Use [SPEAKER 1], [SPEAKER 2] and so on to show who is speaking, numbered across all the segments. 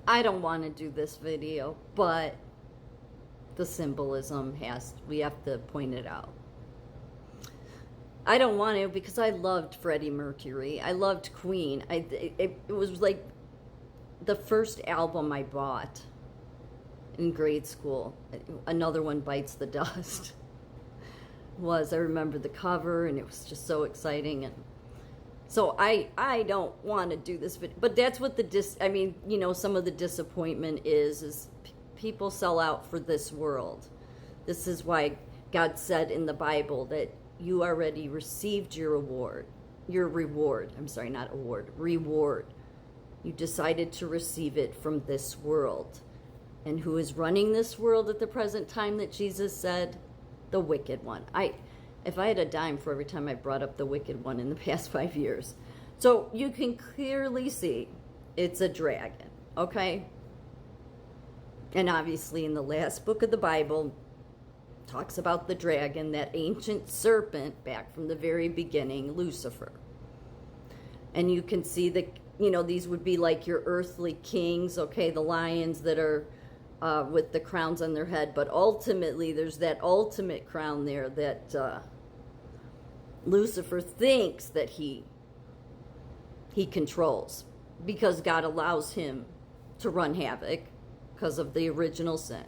[SPEAKER 1] I don't want to do this video, but the symbolism we have to point it out. I don't want to because I loved Freddie Mercury. I loved Queen. It was like the first album I bought in grade school. Another One Bites the Dust. I remember the cover, and it was just so exciting. And so I don't want to do this video, but that's what some of the disappointment is people sell out for this world. This is why God said in the Bible that you already received your reward. I'm sorry, not award, reward. You decided to receive it from this world. And who is running this world at the present time that Jesus said? The wicked one. If I had a dime for every time I brought up the wicked one in the past 5 years. So you can clearly see it's a dragon, okay? And obviously in the last book of the Bible, talks about the dragon, that ancient serpent back from the very beginning, Lucifer. And you can see that, these would be like your earthly kings, okay, the lions that are with the crowns on their head. But ultimately, there's that ultimate crown there that Lucifer thinks that he controls, because God allows him to run havoc because of the original sin.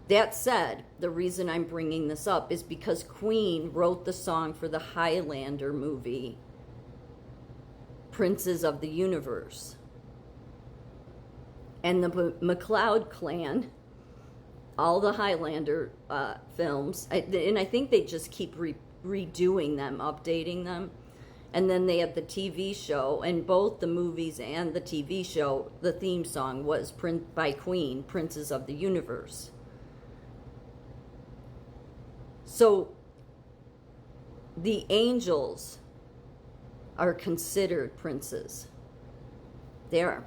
[SPEAKER 1] That said, the reason I'm bringing this up is because Queen wrote the song for the Highlander movie, Princes of the Universe. And the MacLeod clan, all the Highlander films, and I think they just keep redoing them, updating them. And then they have the TV show, and both the movies and the TV show, the theme song was by Queen, Princes of the Universe. So the angels are considered princes. They are.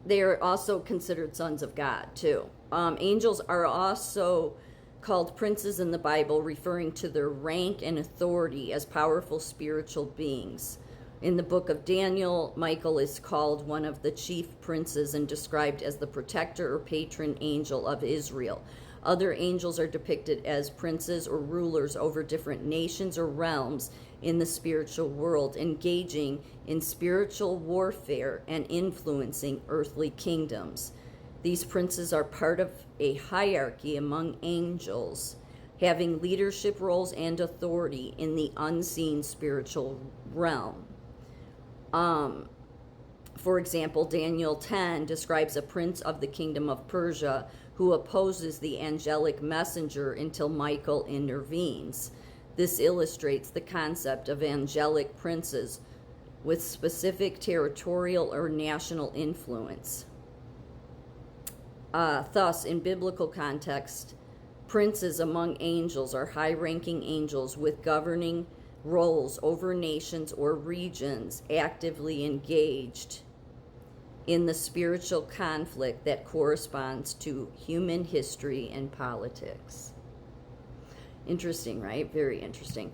[SPEAKER 1] They are also considered sons of God, too. Angels are also called princes in the Bible, referring to their rank and authority as powerful spiritual beings. In the book of Daniel, Michael is called one of the chief princes and described as the protector or patron angel of Israel. Other angels are depicted as princes or rulers over different nations or realms in the spiritual world, engaging in spiritual warfare and influencing earthly kingdoms. These princes are part of a hierarchy among angels, having leadership roles and authority in the unseen spiritual realm. For example, Daniel 10 describes a prince of the kingdom of Persia who opposes the angelic messenger until Michael intervenes. This illustrates the concept of angelic princes with specific territorial or national influence. Thus, in biblical context, princes among angels are high-ranking angels with governing roles over nations or regions, actively engaged in the spiritual conflict that corresponds to human history and politics. Interesting, right? Very interesting.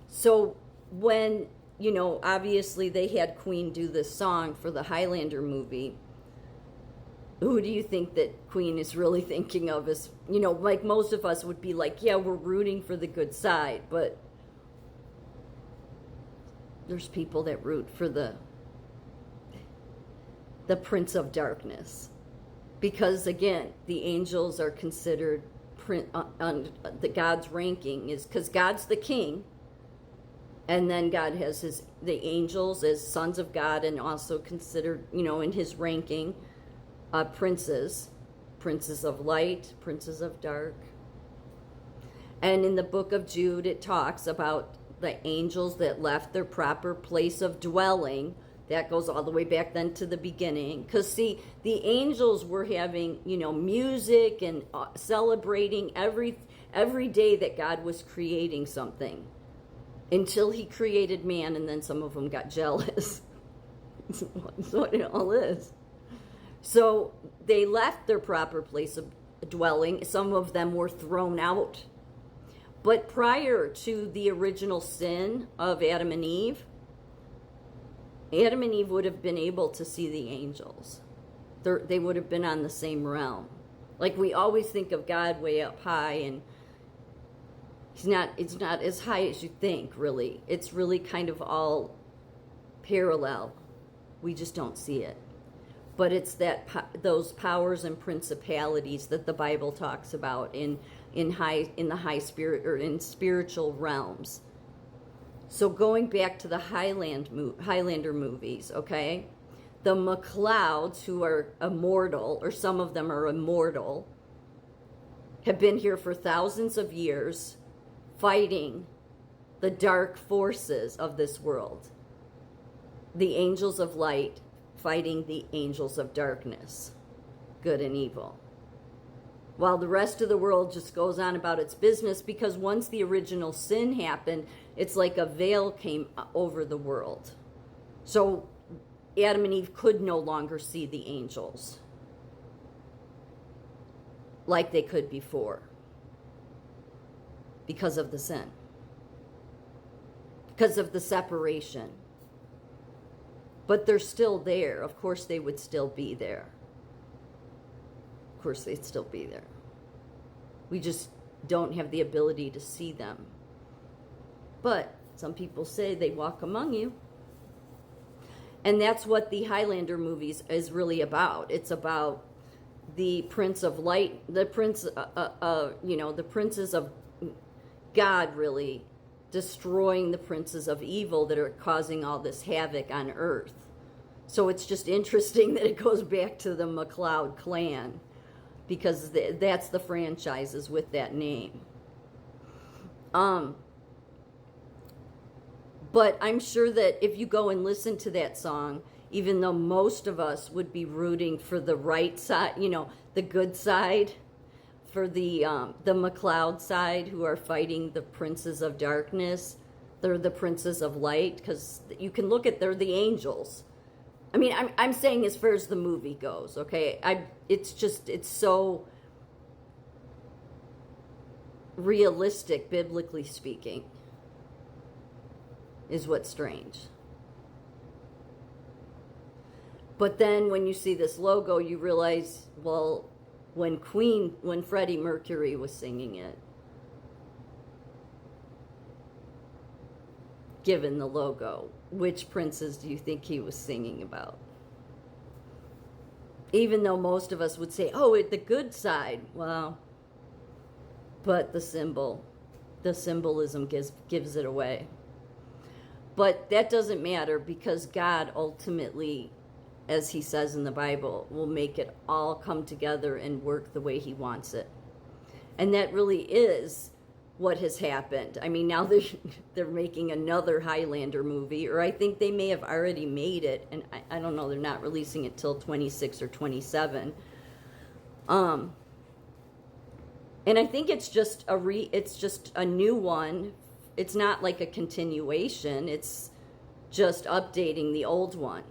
[SPEAKER 1] So when, obviously they had Queen do this song for the Highlander movie, who do you think that Queen is really thinking of as, like most of us would be like, yeah, we're rooting for the good side, but there's people that root for the Prince of Darkness. Because again, the angels are considered, the God's ranking is, because God's the king, and then God has the angels as sons of God, and also considered, in his ranking, princes of light, princes of dark. And in the book of Jude, it talks about the angels that left their proper place of dwelling. That goes all the way back then to the beginning. Because, see, the angels were having, music and celebrating every day that God was creating something. Until he created man, and then some of them got jealous. That's what it all is. So they left their proper place of dwelling. Some of them were thrown out. But prior to the original sin of Adam and Eve, Adam and Eve would have been able to see the angels. They would have been on the same realm. Like we always think of God way up high, and it's not as high as you think, really. It's really kind of all parallel. We just don't see it. But it's those powers and principalities that the Bible talks about in the high spirit, or in spiritual realms. So going back to the Highlander movies, okay? The MacLeods, who are immortal, or some of them are immortal, have been here for thousands of years fighting the dark forces of this world. The angels of light fighting the angels of darkness, good and evil. While the rest of the world just goes on about its business, because once the original sin happened, it's like a veil came over the world. So Adam and Eve could no longer see the angels like they could before because of the sin, because of the separation. But they're still there. Of course they would still be there. Of course they'd still be there. We just don't have the ability to see them. But some people say they walk among you. And that's what the Highlander movies is really about. It's about the Prince of Light, the princes of God, really destroying the princes of evil that are causing all this havoc on earth. So it's just interesting that it goes back to the MacLeod clan, because that's the franchises with that name. But I'm sure that if you go and listen to that song, even though most of us would be rooting for the right side, the good side, for the MacLeod side, who are fighting the princes of darkness, they're the princes of light, because you can look at, they're the angels. I mean, I'm saying as far as the movie goes, okay? It's so realistic, biblically speaking, is what's strange. But then when you see this logo, you realize, well, when Freddie Mercury was singing it, given the logo, which princes do you think he was singing about? Even though most of us would say, oh, the good side. Well, but the symbolism gives it away. But that doesn't matter, because God ultimately, as he says in the Bible, will make it all come together and work the way he wants it. And that really is what has happened. I mean, now they're making another Highlander movie, or I think they may have already made it, and I don't know, they're not releasing it till 26 or 27. And I think it's just a new one. It's not like a continuation. It's just updating the old one.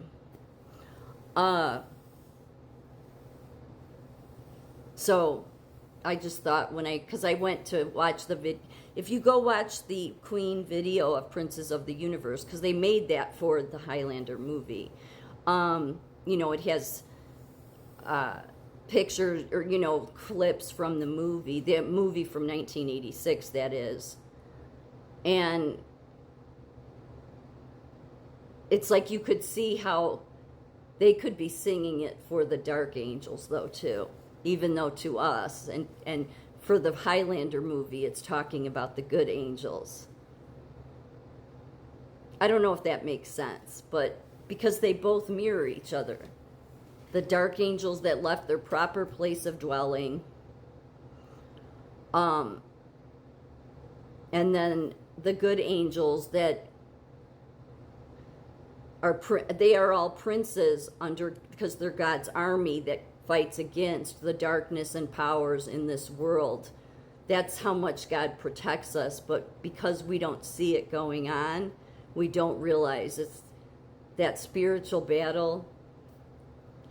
[SPEAKER 1] So I just thought because I went to watch if you go watch the Queen video of Princes of the Universe, because they made that for the Highlander movie. It has pictures, or clips from the movie from 1986, that is. And it's like you could see how they could be singing it for the dark angels, though, too. Even though to us, and for the Highlander movie, it's talking about the good angels. I don't know if that makes sense, but because they both mirror each other. The dark angels that left their proper place of dwelling, and then the good angels that they are all princes because they're God's army that fights against the darkness and powers in this world. That's how much God protects us, but because we don't see it going on, we don't realize that spiritual battle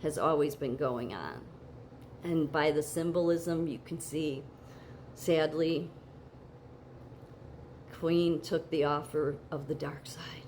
[SPEAKER 1] has always been going on. And by the symbolism, you can see, sadly, Queen took the offer of the dark side.